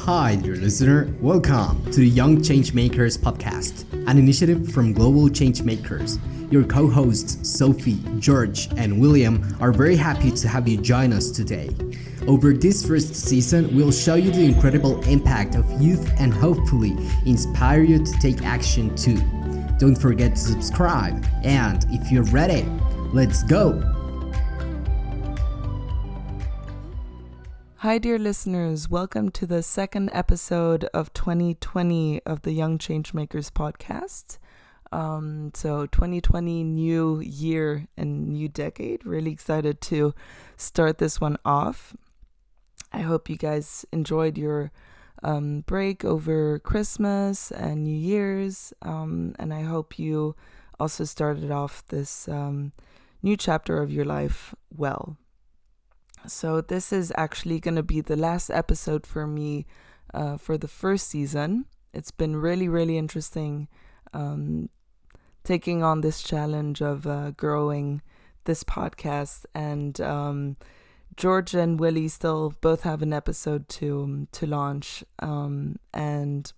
Hi, dear listener. Welcome to the Young Changemakers podcast, an initiative from Global Changemakers. Your co-hosts, Sophie, George, and William are very happy to have you join us today. Over this first season, we'll show you the incredible impact of youth and hopefully inspire you to take action too. Don't forget to subscribe, and if you're ready, let's go! Hi, dear listeners. Welcome to the second episode of 2020 of the Young Changemakers podcast. So 2020, new year and new decade. Really excited to start this one off. I hope you guys enjoyed your break over Christmas and New Year's. And I hope you also started off this new chapter of your life well. So this is actually going to be the last episode for me for the first season. It's been really, really interesting taking on this challenge of growing this podcast. And George and Willie still both have an episode to launch. And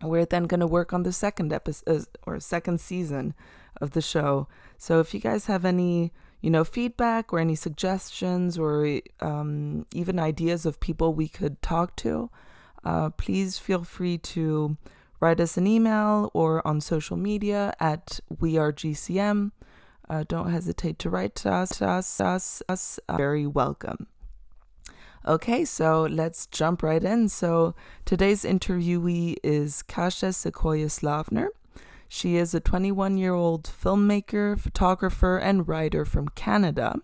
we're then going to work on the second episode or second season of the show. So if you guys have any feedback or any suggestions or even ideas of people we could talk to, please feel free to write us an email or on social media at wearegcm. Don't hesitate to write to us. Very welcome. Okay, so let's jump right in. So today's interviewee is Kasha Slavner. She is a 21-year-old filmmaker, photographer, and writer from Canada,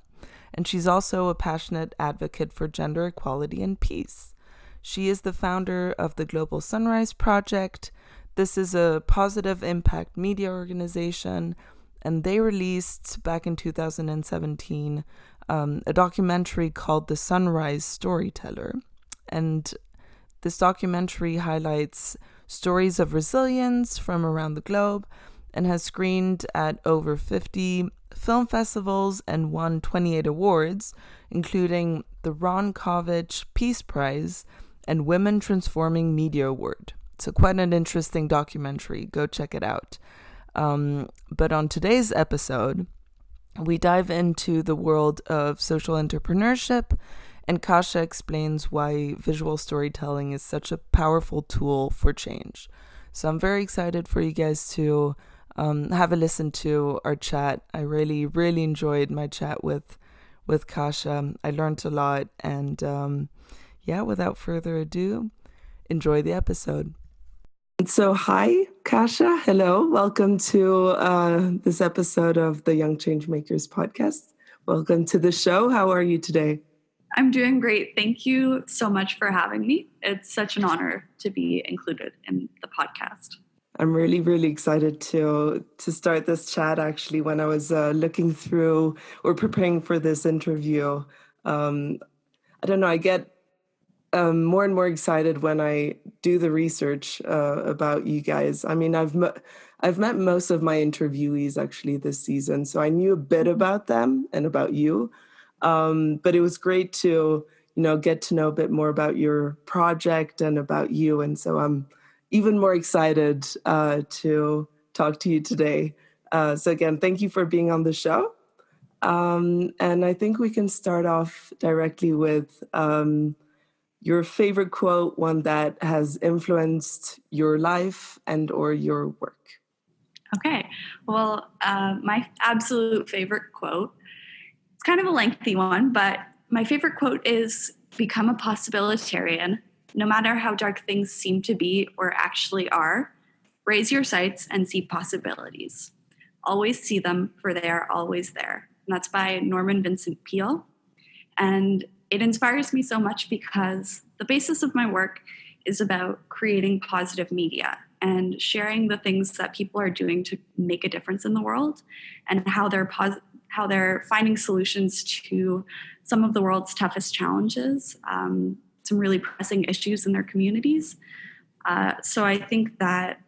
and she's also a passionate advocate for gender equality and peace. She is the founder of the Global Sunrise Project. This is a positive impact media organization, and they released back in 2017 a documentary called The Sunrise Storyteller. And this documentary highlights stories of resilience from around the globe and has screened at over 50 film festivals and won 28 awards, including the Ron Kovic Peace Prize and Women Transforming Media Award. So quite an interesting documentary. Go check it out. But on today's episode, we dive into the world of social entrepreneurship, and Kasha explains why visual storytelling is such a powerful tool for change. So I'm very excited for you guys to have a listen to our chat. I really, really enjoyed my chat with Kasha. I learned a lot. And without further ado, enjoy the episode. So hi, Kasha. Hello. Welcome to this episode of the Young Changemakers podcast. Welcome to the show. How are you today? I'm doing great. Thank you so much for having me. It's such an honor to be included in the podcast. I'm really, really excited to start this chat. Actually, when I was looking through or preparing for this interview, I don't know, I get more and more excited when I do the research about you guys. I mean, I've met most of my interviewees actually this season, so I knew a bit about them and about you. But it was great to, get to know a bit more about your project and about you. And so I'm even more excited to talk to you today. So again, thank you for being on the show. And I think we can start off directly with your favorite quote, one that has influenced your life and or your work. Okay. Well, my absolute favorite quote, it's kind of a lengthy one, but my favorite quote is, "Become a possibilitarian. No matter how dark things seem to be or actually are, raise your sights and see possibilities. Always see them, for they are always there." And that's by Norman Vincent Peale. And it inspires me so much because the basis of my work is about creating positive media and sharing the things that people are doing to make a difference in the world and how they're finding solutions to some of the world's toughest challenges, some really pressing issues in their communities. So I think that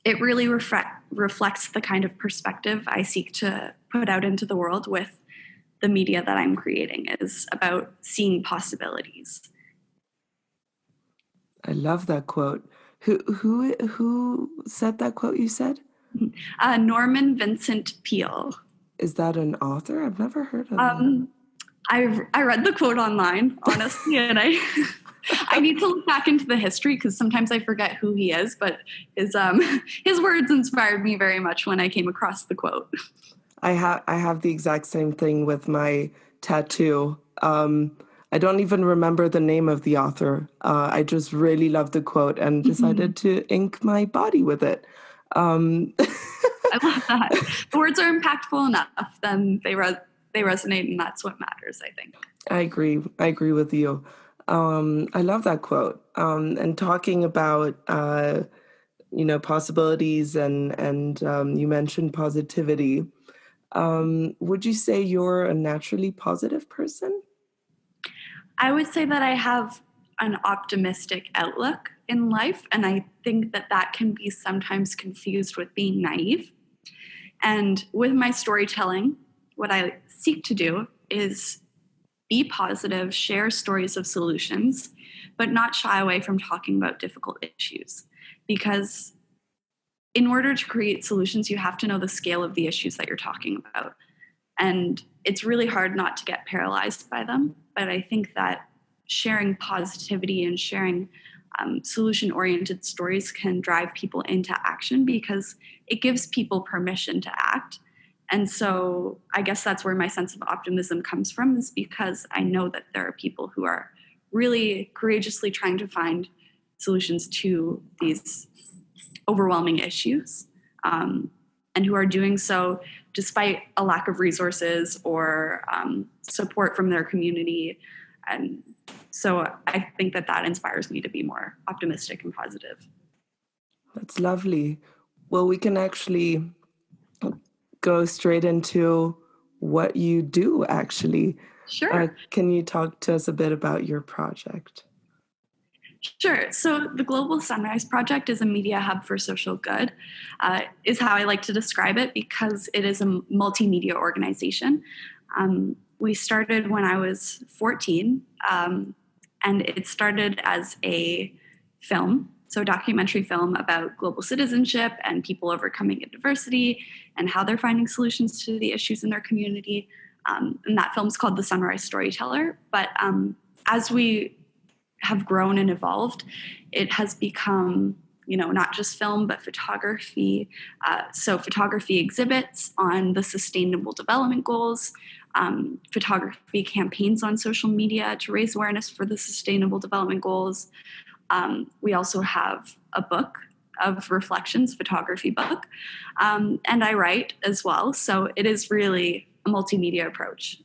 it really reflects the kind of perspective I seek to put out into the world with the media that I'm creating, is about seeing possibilities. I love that quote. Who said that quote you said? Norman Vincent Peale. Is that an author? I've never heard of him. I read the quote online, honestly, and I need to look back into the history because sometimes I forget who he is, but his words inspired me very much when I came across the quote. I have the exact same thing with my tattoo. I don't even remember the name of the author. I just really loved the quote and decided to ink my body with it. I love that. The words are impactful enough, then they resonate, and that's what matters, I think. I agree with you. I love that quote. And talking about possibilities and you mentioned positivity. Would you say you're a naturally positive person? I would say that I have an optimistic outlook in life, and I think that can be sometimes confused with being naive. And with my storytelling, what I seek to do is be positive, share stories of solutions, but not shy away from talking about difficult issues. Because in order to create solutions, you have to know the scale of the issues that you're talking about. And it's really hard not to get paralyzed by them. But I think that sharing positivity and sharing solution-oriented stories can drive people into action because it gives people permission to act. And so I guess that's where my sense of optimism comes from, is because I know that there are people who are really courageously trying to find solutions to these overwhelming issues, and who are doing so despite a lack of resources or support from their community. And so I think that inspires me to be more optimistic and positive. That's lovely. Well, we can actually go straight into what you do, actually. Sure. Can you talk to us a bit about your project? Sure. So the Global Sunrise Project is a media hub for social good, is how I like to describe it, because it is a multimedia organization. We started when I was 14, and it started as a film, so a documentary film about global citizenship and people overcoming adversity and how they're finding solutions to the issues in their community. And that film's called The Sunrise Storyteller. But as we have grown and evolved, it has become, not just film, but photography. So photography exhibits on the Sustainable Development Goals, photography campaigns on social media to raise awareness for the Sustainable Development Goals. We also have a book of reflections, photography book, and I write as well. So it is really a multimedia approach,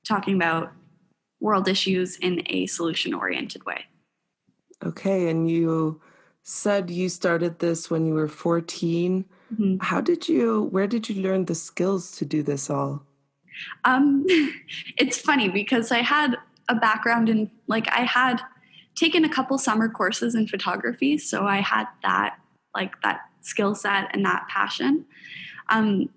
talking about world issues in a solution-oriented way. Okay, and you said you started this when you were 14. Mm-hmm. Where did you learn the skills to do this all? It's funny because I had a background in, I had taken a couple summer courses in photography, so I had that skill set and that passion.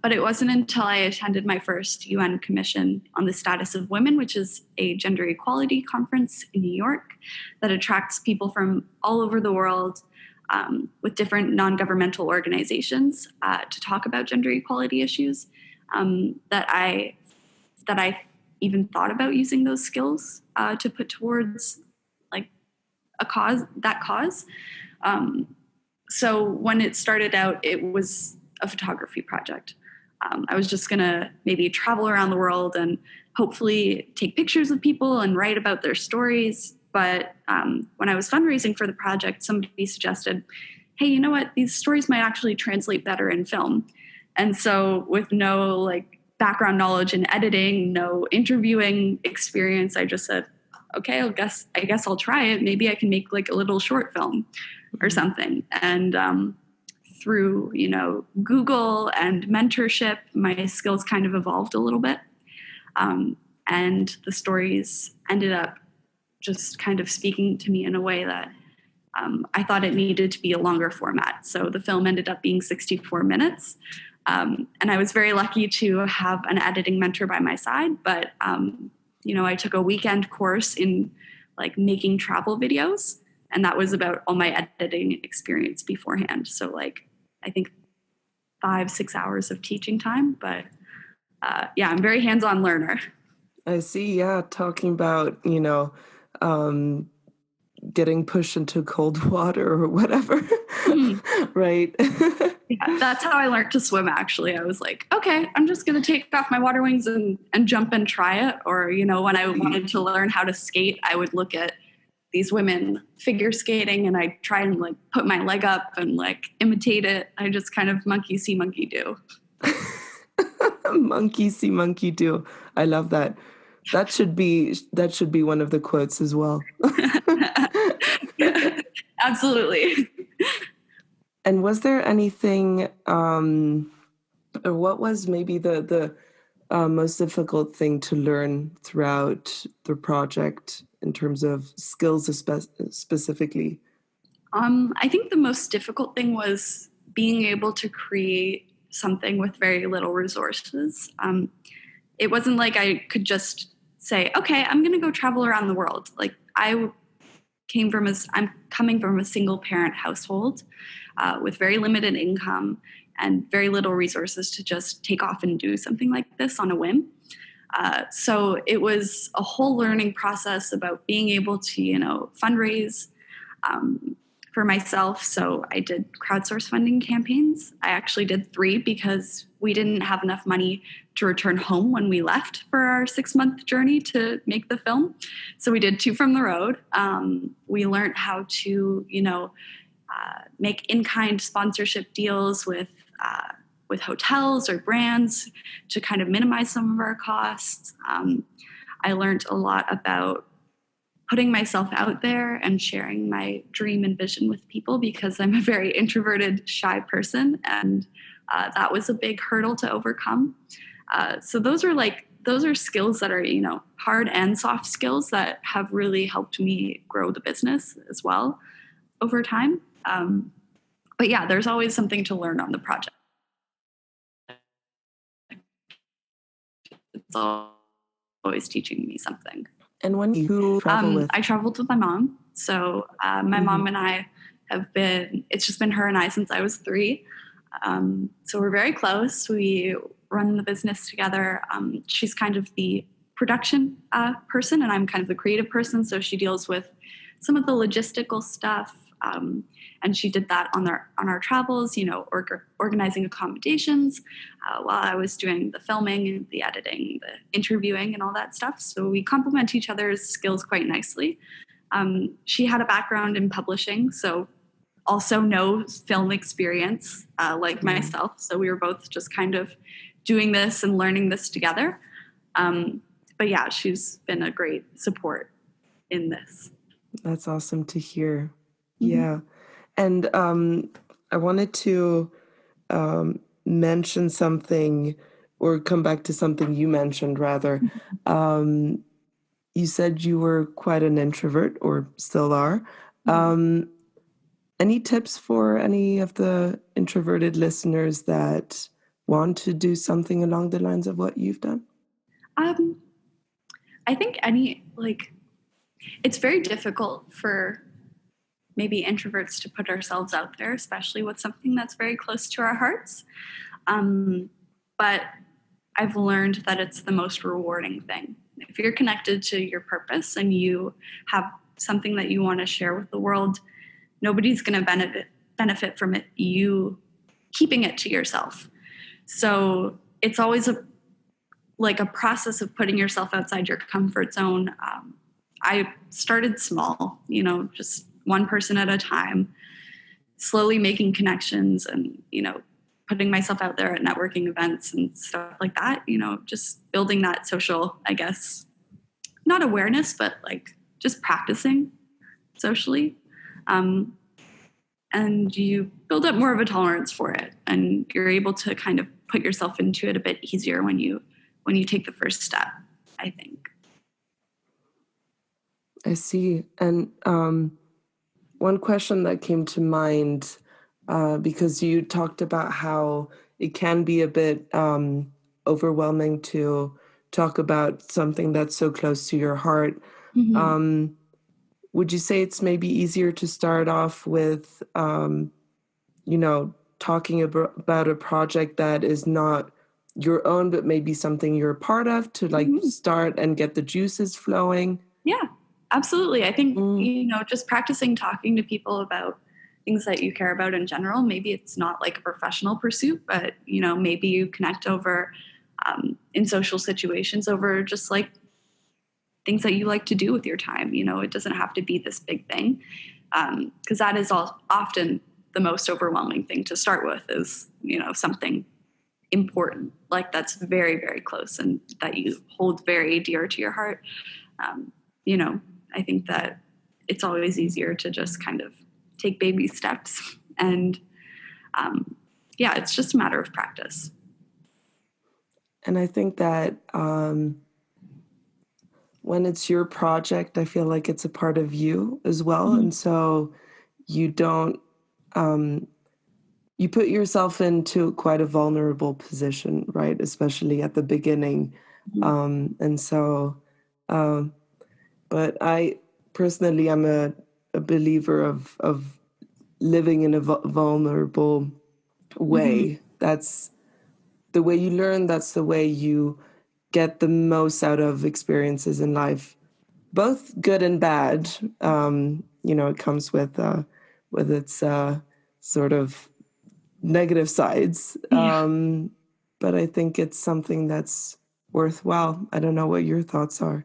But it wasn't until I attended my first UN Commission on the Status of Women, which is a gender equality conference in New York that attracts people from all over the world with different non-governmental organizations to talk about gender equality issues, that I even thought about using those skills to put towards that cause. So when it started out, it was a photography project. I was just gonna maybe travel around the world and hopefully take pictures of people and write about their stories. But when I was fundraising for the project, somebody suggested, hey, you know what? These stories might actually translate better in film. And so with no background knowledge in editing, no interviewing experience, I just said, okay, I guess I'll try it. Maybe I can make a little short film or something. And through, Google and mentorship, my skills kind of evolved a little bit. And the stories ended up just kind of speaking to me in a way that I thought it needed to be a longer format. So the film ended up being 64 minutes. And I was very lucky to have an editing mentor by my side. But, I took a weekend course in making travel videos. And that was about all my editing experience beforehand. So like, I think 5-6 hours of teaching time, but yeah, I'm a very hands-on learner. I see. Yeah. Talking about, getting pushed into cold water or whatever. Right. Yeah, that's how I learned to swim, actually. I was like, okay, I'm just going to take off my water wings and jump and try it. Or, when I wanted to learn how to skate, I would look at these women figure skating and I try and like put my leg up and like imitate it. I just kind of monkey see, monkey do. Monkey see, monkey do. I love that. That should be one of the quotes as well. Absolutely. And was there anything, or what was maybe the most difficult thing to learn throughout the project in terms of skills specifically? I think the most difficult thing was being able to create something with very little resources. It wasn't like I could just say, okay, I'm going to go travel around the world. Like I'm coming from a single parent household with very limited income and very little resources to just take off and do something like this on a whim. So it was a whole learning process about being able to, fundraise for myself. So I did crowdsource funding campaigns. I actually did 3 because we didn't have enough money to return home when we left for our 6-month journey to make the film. So we did 2 from the road. We learned how to, make in-kind sponsorship deals with hotels or brands to kind of minimize some of our costs. I learned a lot about putting myself out there and sharing my dream and vision with people because I'm a very introverted, shy person, and that was a big hurdle to overcome. So those are skills that are, hard and soft skills that have really helped me grow the business as well over time. But yeah, there's always something to learn on the project. It's always teaching me something. And when you travel with? I traveled with my mom. So my mom and I it's just been her and I since I was 3. So we're very close. We run the business together. She's kind of the production person and I'm kind of the creative person. So she deals with some of the logistical stuff. And she did that on our travels, organizing accommodations while I was doing the filming and the editing, the interviewing and all that stuff. So we complement each other's skills quite nicely. She had a background in publishing, so also no film experience like myself. So we were both just kind of doing this and learning this together. But yeah, she's been a great support in this. That's awesome to hear. Yeah. And I wanted to mention something or come back to something you mentioned rather. You said you were quite an introvert or still are. Any tips for any of the introverted listeners that want to do something along the lines of what you've done? I think it's very difficult for maybe introverts to put ourselves out there, especially with something that's very close to our hearts. But I've learned that it's the most rewarding thing. If you're connected to your purpose and you have something that you want to share with the world, nobody's going to benefit from it, you keeping it to yourself. So it's always a process of putting yourself outside your comfort zone. I started small, just one person at a time, slowly making connections and, putting myself out there at networking events and stuff like that, just building that social, I guess, not awareness, but just practicing socially. And you build up more of a tolerance for it and you're able to kind of put yourself into it a bit easier when you take the first step, I think. I see. And one question that came to mind, because you talked about how it can be a bit overwhelming to talk about something that's so close to your heart. would you say it's maybe easier to start off with, talking about a project that is not your own, but maybe something you're a part of, to like start and get the juices flowing? Yeah, absolutely. I think, just practicing talking to people about things that you care about in general. Maybe it's not like a professional pursuit, but, maybe you connect over in social situations over just like things that you like to do with your time. It doesn't have to be this big thing, because that is often the most overwhelming thing to start with is, something important, like that's very, very close and that you hold very dear to your heart. I think that it's always easier to just kind of take baby steps, and it's just a matter of practice. And I think that when it's your project, I feel like it's a part of you as well. And so you don't, you put yourself into quite a vulnerable position, right? Especially at the beginning. But I personally, I'm a believer of living in a vulnerable way. That's the way you learn. That's the way you get the most out of experiences in life, both good and bad. It comes with its sort of negative sides. But I think it's something that's worthwhile. I don't know what your thoughts are.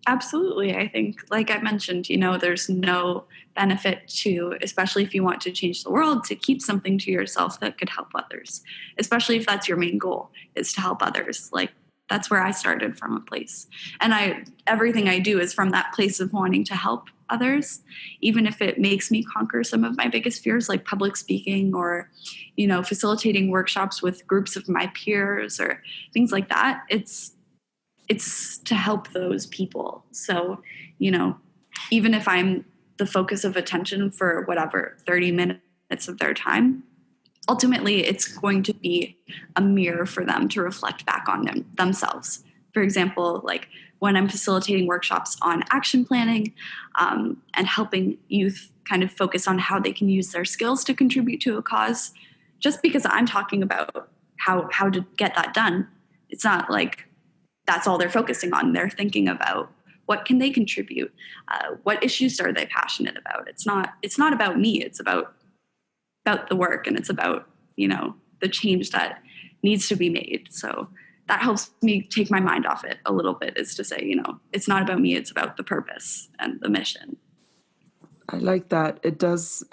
Absolutely. I think, like I mentioned, there's no benefit to, especially if you want to change the world, to keep something to yourself that could help others, especially if that's your main goal, is to help others. Like, that's where I started, from a place. And everything I do is from that place of wanting to help others, even if it makes me conquer some of my biggest fears, like public speaking or, facilitating workshops with groups of my peers or things like that. It's to help those people. So, even if I'm the focus of attention for whatever, 30 minutes of their time, ultimately it's going to be a mirror for them to reflect back on themselves. For example, like when I'm facilitating workshops on action planning and helping youth kind of focus on how they can use their skills to contribute to a cause, just because I'm talking about how to get that done, it's not like that's all they're focusing on. They're thinking about what can they contribute, what issues are they passionate about. It's not about me. It's about the work, and it's about the change that needs to be made. So that helps me take my mind off it a little bit, is to say, it's not about me. It's about the purpose and the mission. I like that. It does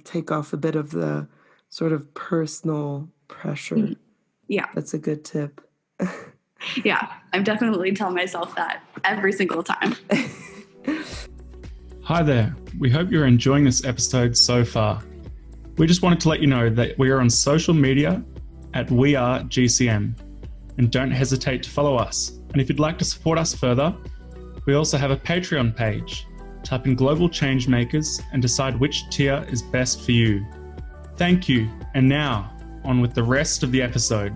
take off a bit of the sort of personal pressure. Yeah, that's a good tip. Yeah, I'm definitely telling myself that every single time. Hi there. We hope you're enjoying this episode so far. We just wanted to let you know that we are on social media at WeAreGCM, and don't hesitate to follow us. And if you'd like to support us further, we also have a Patreon page. Type in Global Changemakers and decide which tier is best for you. Thank you. And now, on with the rest of the episode.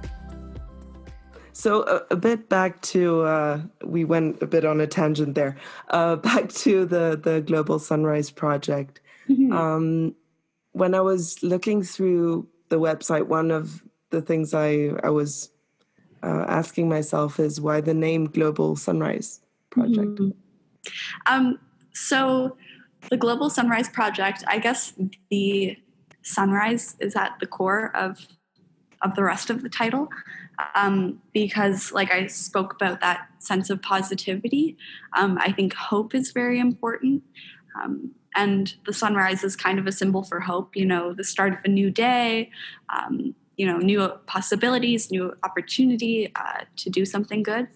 So a bit back to, we went a bit on a tangent there, back to the Global Sunrise Project. When I was looking through the website, one of the things I was asking myself is why the name Global Sunrise Project? So the Global Sunrise Project, I guess the sunrise is at the core of the rest of the title. Because like I spoke about that sense of positivity, I think hope is very important. And the sunrise is kind of a symbol for hope, the start of a new day, new possibilities, new opportunity to do something good.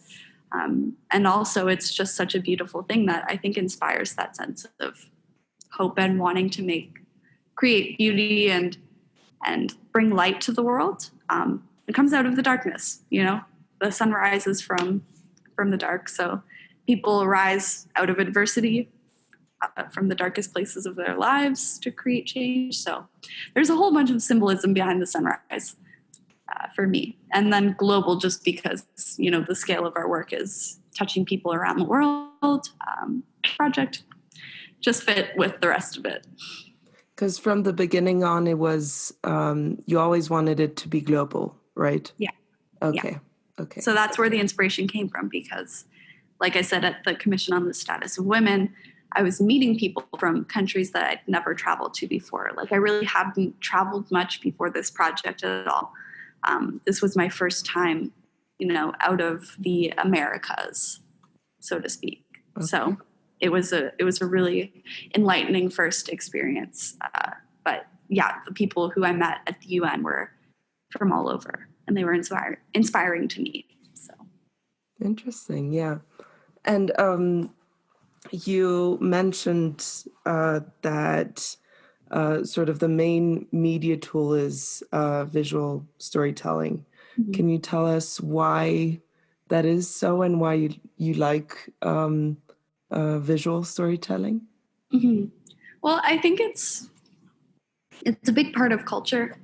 And also it's just such a beautiful thing that I think inspires that sense of hope and wanting to create beauty and bring light to the world. It comes out of the darkness, the sun rises from the dark. So people rise out of adversity from the darkest places of their lives to create change. So there's a whole bunch of symbolism behind the sunrise for me. And then global, just because, the scale of our work is touching people around the world. Project just fit with the rest of it. Because from the beginning on, it was, you always wanted it to be global, right? Yeah. Okay. Yeah. Okay. So that's where the inspiration came from, because like I said, at the Commission on the Status of Women, I was meeting people from countries that I'd never traveled to before. Like, I really hadn't traveled much before this project at all. This was my first time, out of the Americas, so to speak. Okay. So it was a really enlightening first experience. But yeah, the people who I met at the UN were from all over, and they were inspiring to me. So interesting, yeah. And you mentioned that sort of the main media tool is visual storytelling. Mm-hmm. Can you tell us why that is so, and why you like visual storytelling? Mm-hmm. Well, I think it's a big part of culture,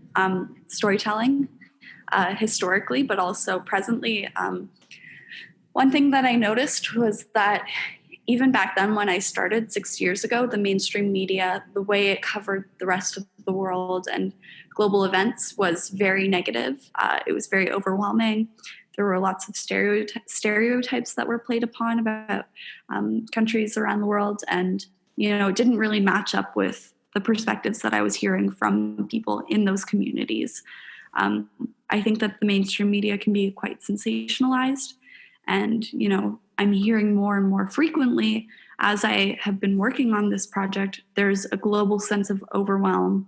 storytelling, historically, but also presently. One thing that I noticed was that even back then, when I started 6 years ago, the mainstream media, the way it covered the rest of the world and global events was very negative. It was very overwhelming. There were lots of stereotypes that were played upon about countries around the world. And, it didn't really match up with the perspectives that I was hearing from people in those communities. I think that the mainstream media can be quite sensationalized. And, I'm hearing more and more frequently as I have been working on this project, there's a global sense of overwhelm.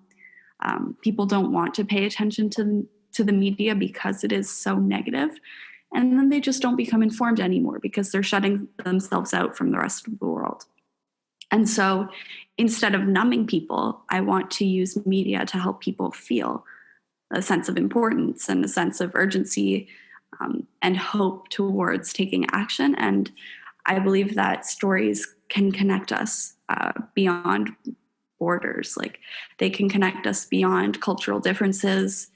People don't want to pay attention to the media because it is so negative. And then they just don't become informed anymore because they're shutting themselves out from the rest of the world. And so instead of numbing people, I want to use media to help people feel a sense of importance and a sense of urgency, and hope towards taking action. And I believe that stories can connect us beyond borders. Like, they can connect us beyond cultural differences,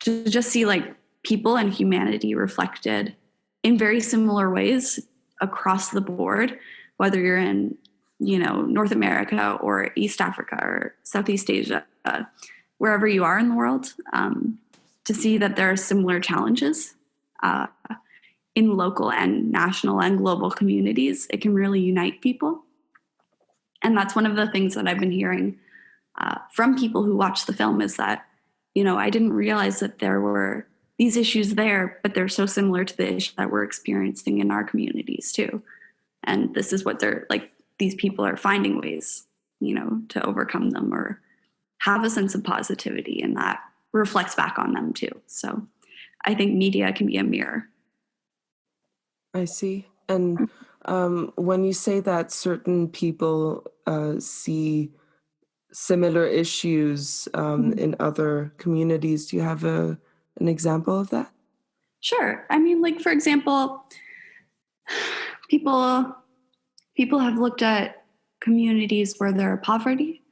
to just see like people and humanity reflected in very similar ways across the board, whether you're in, North America or East Africa or Southeast Asia, wherever you are in the world, to see that there are similar challenges in local and national and global communities. It can really unite people. And that's one of the things that I've been hearing from people who watch the film, is that, I didn't realize that there were these issues there, but they're so similar to the issues that we're experiencing in our communities too. And this is what these people are finding ways, to overcome them or have a sense of positivity, and that reflects back on them too. So I think media can be a mirror. I see. And when you say that certain people see similar issues in other communities, do you have an example of that? Sure. I mean, like, for example, people have looked at communities where there's poverty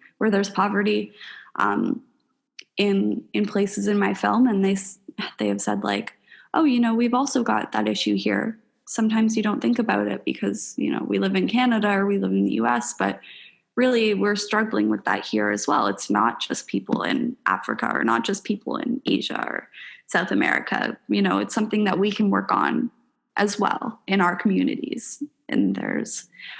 in places in my film, and they have said like, oh, we've also got that issue here. Sometimes you don't think about it because, we live in Canada or we live in the US, but really we're struggling with that here as well. It's not just people in Africa or not just people in Asia or South America. It's something that we can work on as well in our communities. And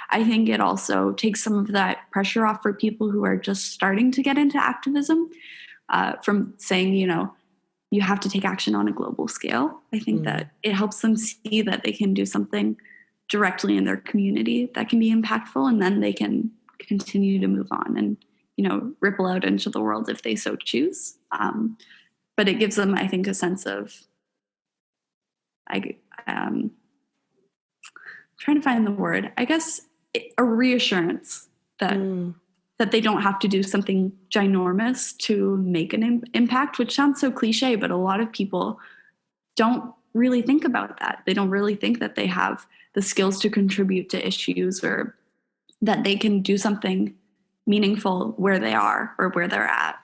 I think it also takes some of that pressure off for people who are just starting to get into activism, from saying, you have to take action on a global scale. I think that it helps them see that they can do something directly in their community that can be impactful, and then they can continue to move on and, ripple out into the world if they so choose. But it gives them, I think, a sense of, trying to find the word, I guess, a reassurance that they don't have to do something ginormous to make an impact, which sounds so cliche, but a lot of people don't really think about that. They don't really think that they have the skills to contribute to issues, or that they can do something meaningful where they are or where they're at.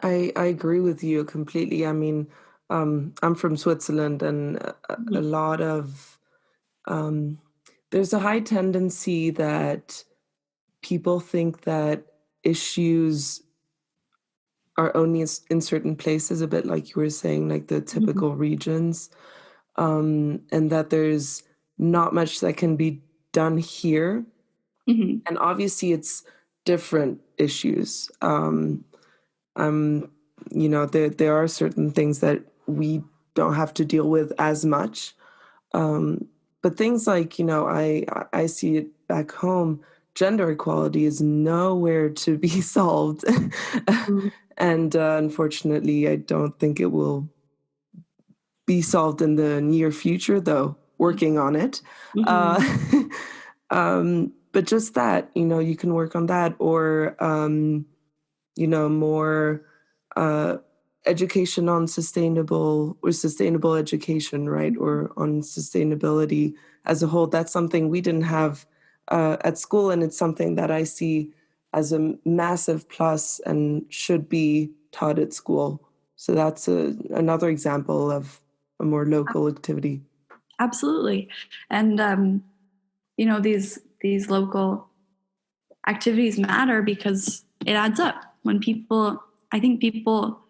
I agree with you completely. I mean, I'm from Switzerland, and a lot of, there's a high tendency that people think that issues are only in certain places, a bit like you were saying, like the typical regions, and that there's not much that can be done here. And obviously it's different issues. There are certain things that we don't have to deal with as much. But things like, I see it back home, gender equality is nowhere to be solved. And unfortunately, I don't think it will be solved in the near future, though, working on it. But just that, you can work on that, or, more education on sustainable education, right? Or on sustainability as a whole. That's something we didn't have at school, and it's something that I see as a massive plus and should be taught at school. So that's another example of a more local activity. Absolutely. And, these local activities matter because it adds up. I think people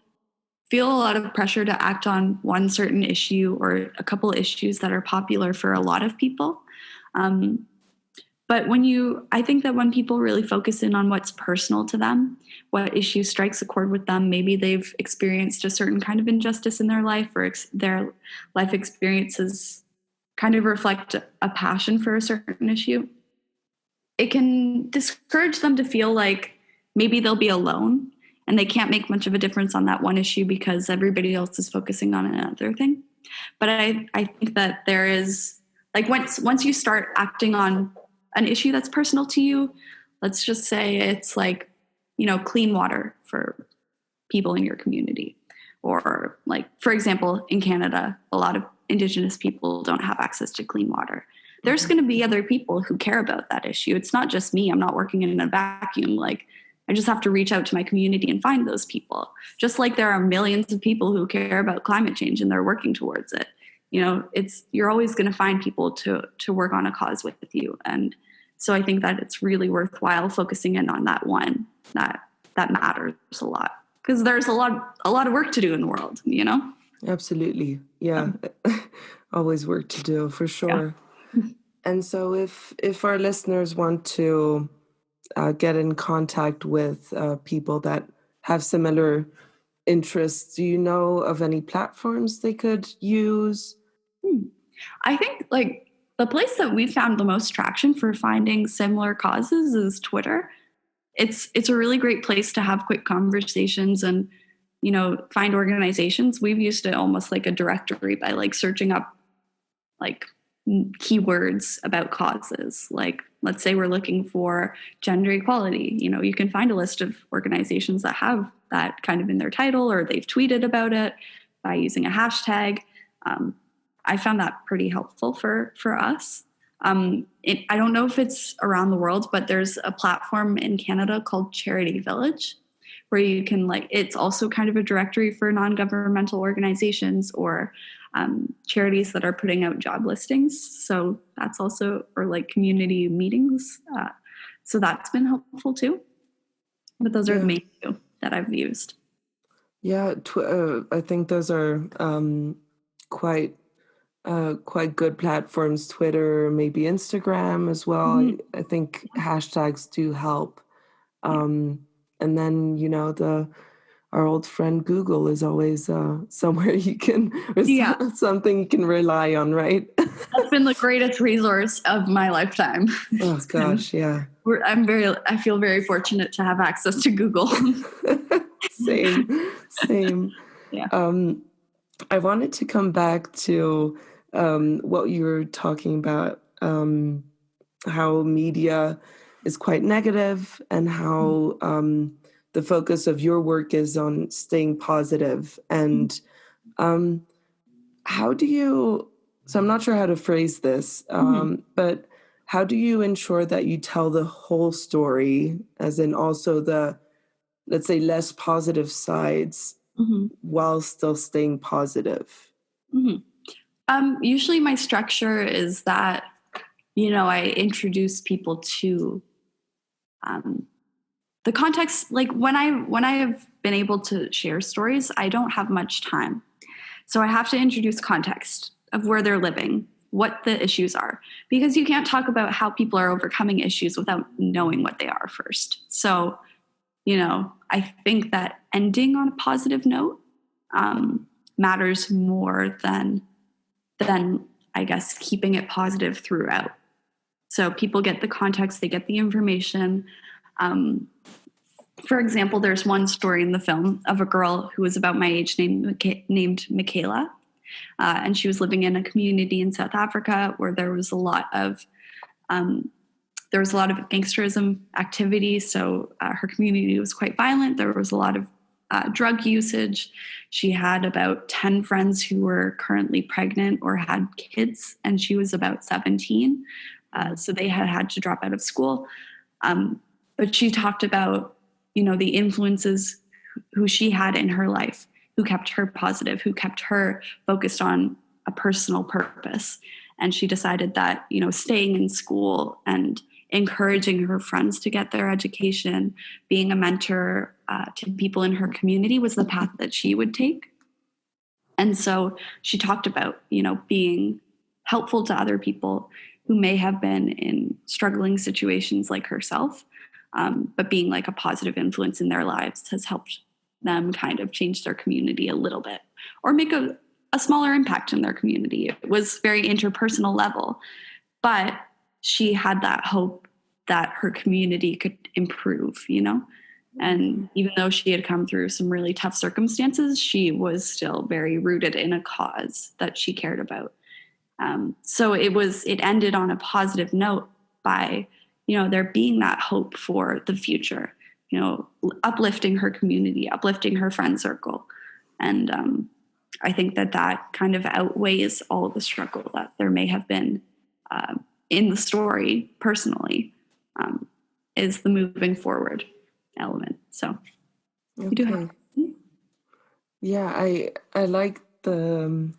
feel a lot of pressure to act on one certain issue or a couple issues that are popular for a lot of people. But I think that when people really focus in on what's personal to them, what issue strikes a chord with them, maybe they've experienced a certain kind of injustice in their life, or their life experiences kind of reflect a passion for a certain issue, it can discourage them to feel like maybe they'll be alone and they can't make much of a difference on that one issue because everybody else is focusing on another thing. But I think that there is, like, once you start acting on an issue that's personal to you, let's just say it's like, clean water for people in your community. Or, like, for example, in Canada, a lot of Indigenous people don't have access to clean water. There's going to be other people who care about that issue. It's not just me. I'm not working in a vacuum. Like, I just have to reach out to my community and find those people. Just like there are millions of people who care about climate change and they're working towards it. You're always going to find people to work on a cause with you. And so I think that it's really worthwhile focusing in on that one that matters a lot, because there's a lot of work to do in the world, Absolutely. Yeah. Always work to do, for sure. Yeah. And so if our listeners want to get in contact with people that have similar interests, do you know of any platforms they could use? I think, like, the place that we found the most traction for finding similar causes is Twitter. It's a really great place to have quick conversations and, find organizations. We've used it almost like a directory by, like, searching up, like, keywords about causes. Like, let's say we're looking for gender equality. You can find a list of organizations that have that kind of in their title, or they've tweeted about it by using a hashtag. I found that pretty helpful for us. I don't know if it's around the world, but there's a platform in Canada called Charity Village, where you can, like, it's also kind of a directory for non-governmental organizations or charities that are putting out job listings. So that's also, or like community meetings. So that's been helpful too. But those are the main two that I've used. Yeah, I think those are quite good platforms. Twitter, maybe Instagram as well. Mm-hmm. I think hashtags do help. And then, our old friend Google is always somewhere you can, something you can rely on, right? That's been the greatest resource of my lifetime. Oh gosh, yeah. I feel very fortunate to have access to Google. Same. Yeah. I wanted to come back to what you were talking about, how media is quite negative and how the focus of your work is on staying positive. And how do you, so I'm not sure how to phrase this, but how do you ensure that you tell the whole story, as in also the, let's say, less positive sides, while still staying positive? Usually my structure is that, I introduce people to the context, like when I have been able to share stories, I don't have much time. So I have to introduce context of where they're living, what the issues are, because you can't talk about how people are overcoming issues without knowing what they are first. So, I think that ending on a positive note matters more than I guess keeping it positive throughout. So people get the context, they get the information. For example, there's one story in the film of a girl who was about my age named Michaela. And she was living in a community in South Africa where there was a lot of gangsterism activity. So her community was quite violent. There was a lot of drug usage. She had about 10 friends who were currently pregnant or had kids, and she was about 17. So they had to drop out of school. But she talked about, the influences who she had in her life, who kept her positive, who kept her focused on a personal purpose. And she decided that, staying in school and encouraging her friends to get their education, being a mentor to people in her community was the path that she would take. And so she talked about, being helpful to other people who may have been in struggling situations like herself, but being like a positive influence in their lives has helped them kind of change their community a little bit or make a smaller impact in their community. It was very interpersonal level, but she had that hope that her community could improve, And even though she had come through some really tough circumstances, she was still very rooted in a cause that she cared about. So it ended on a positive note by, there being that hope for the future, uplifting her community, uplifting her friend circle. And I think that kind of outweighs all the struggle that there may have been in the story personally, is the moving forward element. So you do have. Yeah, I like the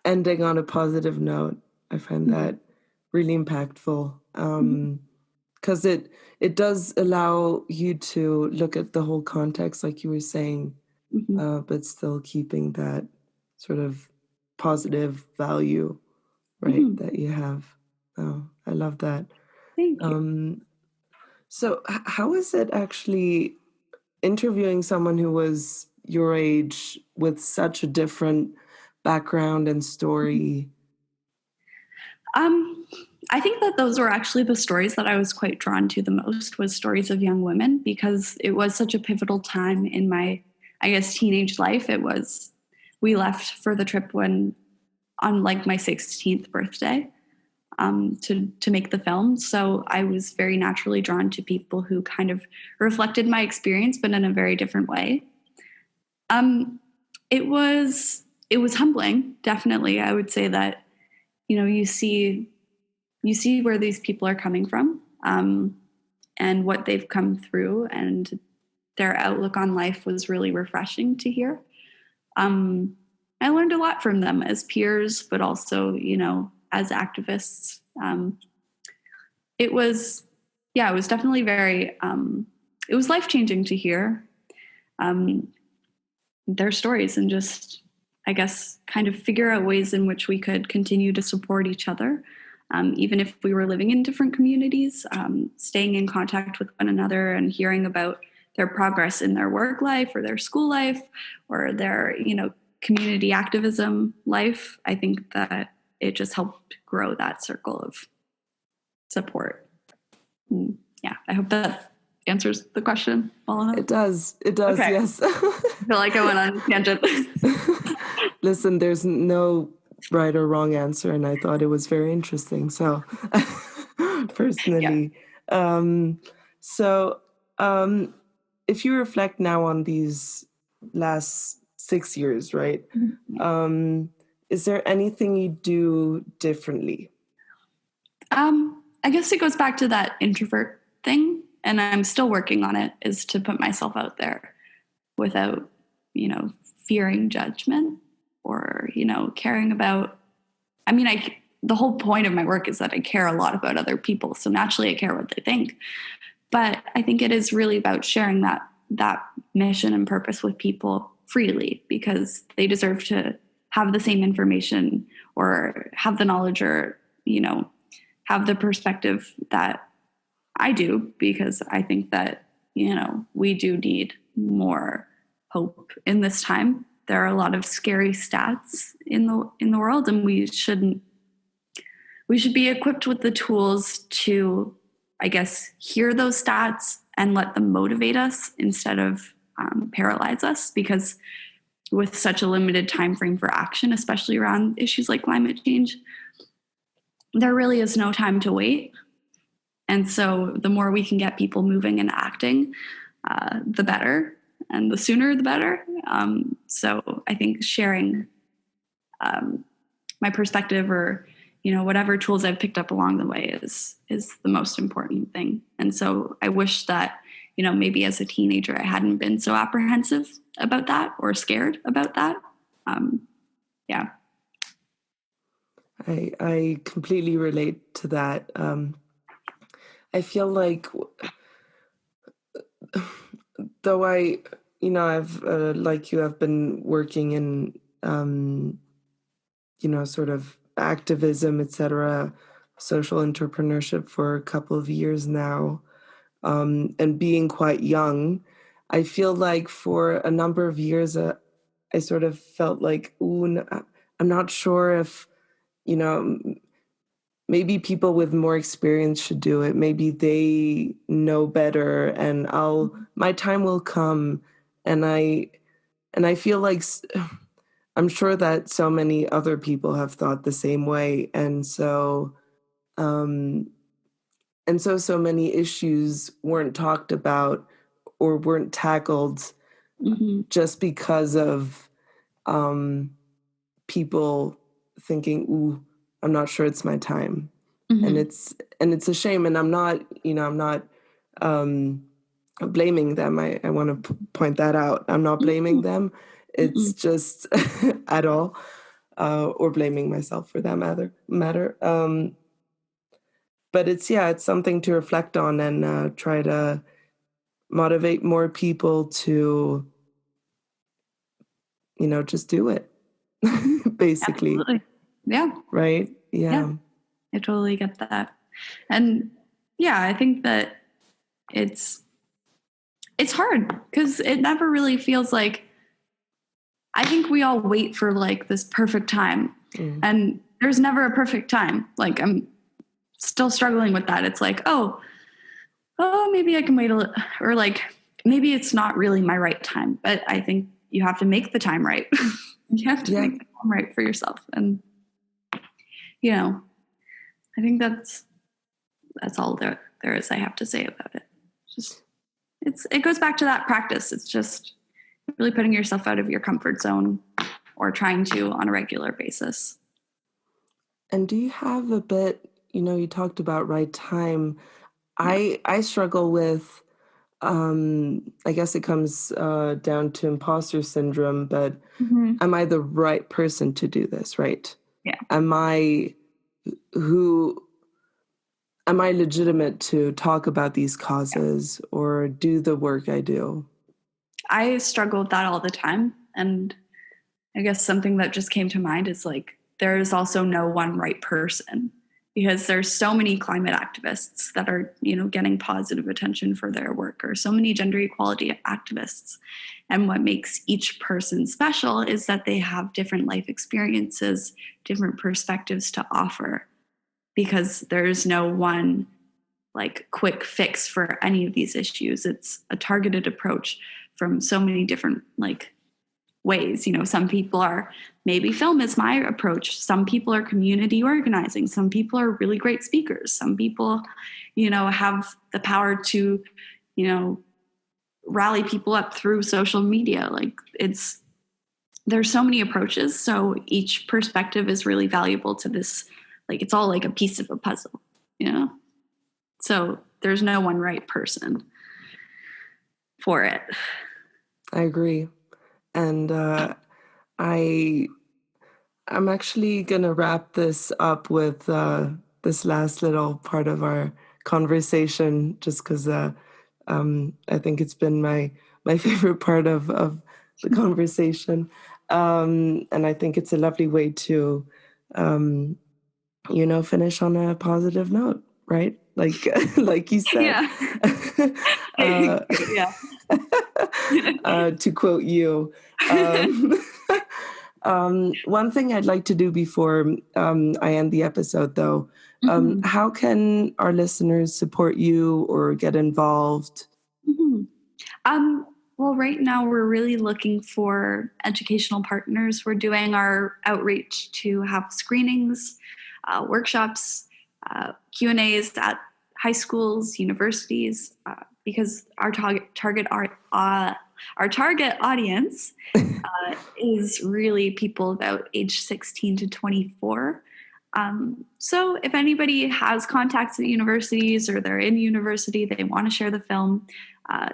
ending on a positive note. I find that really impactful because it does allow you to look at the whole context, like you were saying, but still keeping that sort of positive value, right, that you have. Oh, I love that. Thank you. So how is it actually interviewing someone who was your age with such a different background and story? I think that those were actually the stories that I was quite drawn to the most, was stories of young women, because it was such a pivotal time in my, I guess, teenage life. We left for the trip on like my 16th birthday to make the film. So I was very naturally drawn to people who kind of reflected my experience, but in a very different way. It was humbling, definitely. I would say that, you see where these people are coming from, and what they've come through, and their outlook on life was really refreshing to hear. I learned a lot from them as peers, but also, as activists. It was definitely very, it was life-changing to hear their stories, and just, I guess, kind of figure out ways in which we could continue to support each other, even if we were living in different communities, staying in contact with one another and hearing about their progress in their work life or their school life or their, community activism life. I think that it just helped grow that circle of support. Yeah, I hope that answers the question well enough. It does, okay. Yes. I feel like I went on a tangent. Listen, there's no right or wrong answer, and I thought it was very interesting. So, personally, if you reflect now on these last 6 years, right? Is there anything you do differently? I guess it goes back to that introvert thing, and I'm still working on it, is to put myself out there without, fearing judgment or, caring about, the whole point of my work is that I care a lot about other people. So naturally I care what they think, But I think it is really about sharing that mission and purpose with people freely, because they deserve to have the same information or have the knowledge or, have the perspective that I do, because I think that, we do need more hope in this time. There are a lot of scary stats in the world, and we should be equipped with the tools to, I guess, hear those stats and let them motivate us instead of paralyze us, because with such a limited time frame for action, especially around issues like climate change, there really is no time to wait. And so the more we can get people moving and acting, the better, and the sooner the better. So I think sharing my perspective or, whatever tools I've picked up along the way is the most important thing. And so I wish that, maybe as a teenager, I hadn't been so apprehensive about that or scared about that. Yeah. I completely relate to that. I feel like, though I've like you, I've been working in, sort of activism, etc., social entrepreneurship for a couple of years now, and being quite young, I feel like for a number of years, I sort of felt like, I'm not sure if, maybe people with more experience should do it. Maybe they know better, and my time will come. And I feel like I'm sure that so many other people have thought the same way. And so many issues weren't talked about or weren't tackled just because of people thinking, I'm not sure it's my time. And it's a shame. And I'm not blaming them. I want to point that out. I'm not blaming them. It's just at all, or blaming myself for that matter. But it's something to reflect on and try to motivate more people to, just do it, basically. Absolutely. Yeah. Right? Yeah. I totally get that. And I think that it's hard because it never really feels like, I think we all wait for like this perfect time, and there's never a perfect time. Like, I'm still struggling with that. It's like, oh, maybe I can wait a little, or like, maybe it's not really my right time, but I think you have to make the time right. You have to make the time right for yourself. And, I think that's all there is I have to say about it. It goes back to that practice. It's just really putting yourself out of your comfort zone, or trying to on a regular basis. And do you have a bit, you talked about right time. Yeah. I struggle with, I guess it comes down to imposter syndrome, but am I the right person to do this, right? Yeah. Am I legitimate to talk about these causes or do the work I do? I struggle with that all the time. And I guess something that just came to mind is like, there's also no one right person, because there's so many climate activists that are, getting positive attention for their work, or so many gender equality activists. And what makes each person special is that they have different life experiences, different perspectives to offer, because there's no one like quick fix for any of these issues. It's a targeted approach from so many different ways. Some people are, maybe film is my approach. Some people are community organizing. Some people are really great speakers. Some people, have the power to, rally people up through social media. There's so many approaches. So each perspective is really valuable to this. It's all like a piece of a puzzle, So there's no one right person for it. I agree. And I'm actually going to wrap this up with this last little part of our conversation, just because I think it's been my favorite part of the conversation. And I think it's a lovely way to, finish on a positive note, right? Like you said. Yeah. To quote you. One thing I'd like to do before I end the episode, though, how can our listeners support you or get involved? Well, right now we're really looking for educational partners. We're doing our outreach to have screenings, workshops, Q&As at high schools, universities, because our target audience is really people about age 16 to 24. So if anybody has contacts at universities or they're in university, they want to share the film,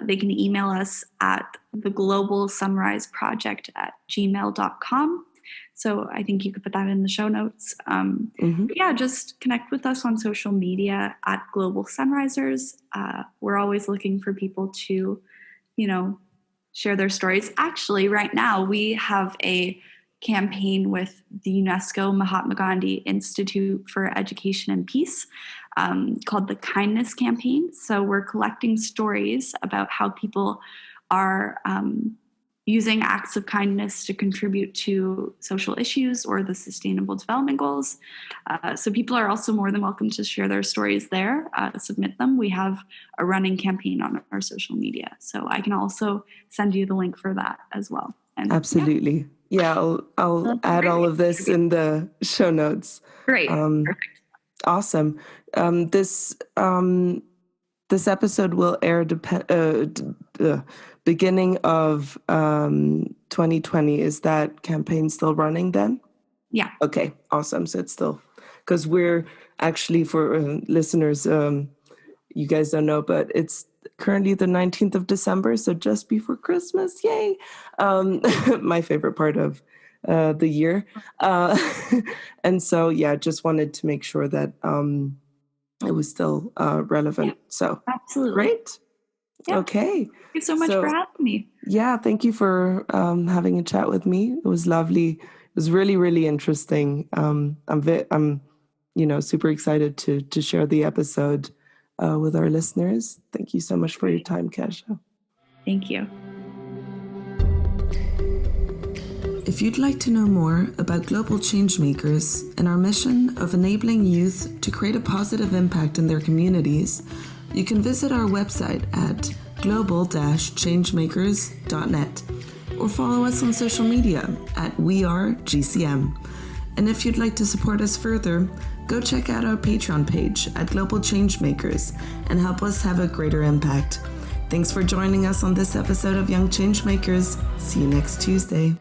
they can email us at theglobalsunriseproject@gmail.com. So I think you could put that in the show notes. But yeah, just connect with us on social media at Global Sunrisers. We're always looking for people to, share their stories. Actually, right now we have a campaign with the UNESCO Mahatma Gandhi Institute for Education and Peace called the Kindness Campaign. So we're collecting stories about how people are using acts of kindness to contribute to social issues or the Sustainable Development Goals. So people are also more than welcome to share their stories there, submit them. We have a running campaign on our social media. So I can also send you the link for that as well. And absolutely. Yeah, I'll add all of this in the show notes. Great. Perfect. Awesome. This episode will air beginning of 2020. Is that campaign still running then? Yeah. Okay, awesome. So it's still, because we're actually, for listeners, you guys don't know, but it's currently the 19th of December, so just before Christmas. Yay! My favorite part of the year. And so, yeah, just wanted to make sure that it was still relevant. Yeah, so absolutely. Great. Yeah. Okay. Thank you so much for having me. Yeah, thank you for having a chat with me. It was lovely. It was really, really interesting. I'm super excited to share the episode with our listeners. Thank you so much for your time, Kasha. Thank you. If you'd like to know more about Global Changemakers and our mission of enabling youth to create a positive impact in their communities, you can visit our website at global-changemakers.net or follow us on social media at WeAreGCM. And if you'd like to support us further, go check out our Patreon page at Global Changemakers and help us have a greater impact. Thanks for joining us on this episode of Young Changemakers. See you next Tuesday.